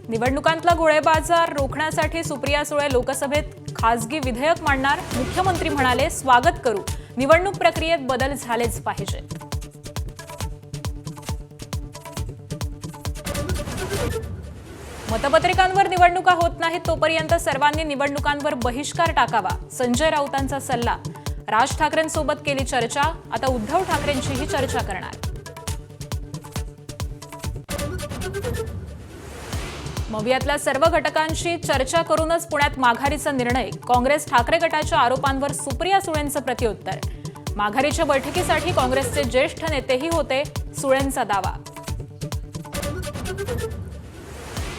निवडणुकांतला गोळेबाजार रोखण्यासाठी सुप्रिया सुळे लोकसभेत खासगी विधेयक मांडणार. मुख्यमंत्री म्हणाले, स्वागत करू. निवडणूक प्रक्रियेत बदल झालेच पाहिजे. मतपत्रिकांवर निवडणुका होत नाहीत तोपर्यंत सर्वांनी निवडणुकांवर बहिष्कार टाकावा. संजय राऊतांचा सल्ला. राज ठाकरेंसोबत केली चर्चा, आता उद्धव ठाकरेंचीही चर्चा करणार. मवियातल्या सर्व घटकांशी चर्चा करूनच पुण्यात माघारीचा निर्णय. काँग्रेस ठाकरे गटाच्या आरोपांवर सुप्रिया सुळेंचं प्रत्युत्तर. माघारीच्या बैठकीसाठी काँग्रेसचे ज्येष्ठ नेतेही होते, सुळेंचा दावा.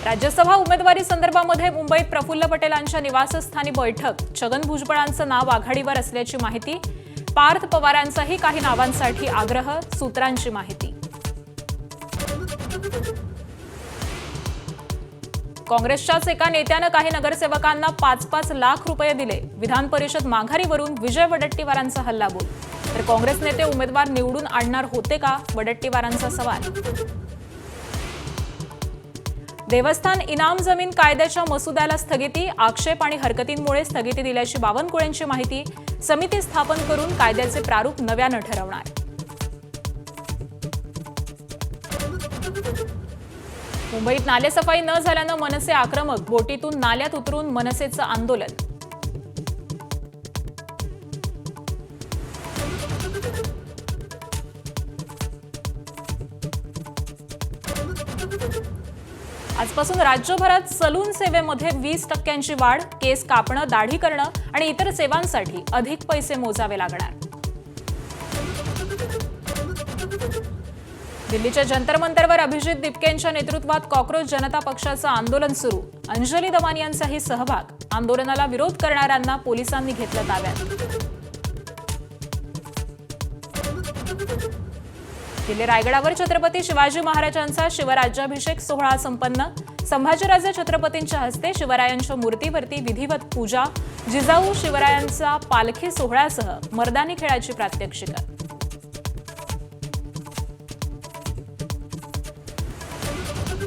राज्यसभा उमेदवारी संदर्भामध्ये मुंबईत प्रफुल्ल पटेलांच्या निवासस्थानी बैठक. छगन भुजबळांचं नाव आघाडीवर असल्याची माहिती. पार्थ पवारांचाही काही नावांसाठी आग्रह, सूत्रांची माहिती. काँग्रेसच्याच एका नेत्यानं काही नगरसेवकांना 5-5 लाख रुपये दिले. विधान परिषद माघारीवरून विजय वडेट्टीवारांचा हल्लाबोल. तर काँग्रेस नेते उमेदवार निवडून आणणार होते का, वडेट्टीवारांचा सवाल. देवस्थान इनाम जमीन कायद्याच्या मसुद्याला स्थगिती. आक्षेप आणि हरकतींमुळे स्थगिती दिल्याची बावनकुळेंची माहिती. समिती स्थापन करून कायद्याचे प्रारूप नव्यानं ठरवणार. मुंबईत नालेसफाई न झाल्यानं मनसे आक्रमक. बोटीतून नाल्यात उतरून मनसेचं आंदोलन. आजपासून राज्यभरात सलून सेवेमध्ये 20% वाढ. केस कापणं, दाढी करणं आणि इतर सेवांसाठी अधिक पैसे मोजावे लागणार. दिल्लीच्या जंतर मंतरवर अभिजित दिपकेंच्या नेतृत्वात कॉक्रोच जनता पक्षाचं आंदोलन सुरू. अंजली दमानी यांचाही सहभाग. आंदोलनाला विरोध करणाऱ्यांना पोलिसांनी घेतलं ताब्यात. किल्ले रायगडावर छत्रपती शिवाजी महाराजांचा शिवराज्याभिषेक सोहळा संपन्न. संभाजीराजे छत्रपतींच्या हस्ते शिवरायांच्या मूर्तीवरती विधिवत पूजा. जिजाऊ शिवरायांचा पालखी सोहळ्यासह मर्दानी खेळाची प्रात्यक्षिकं.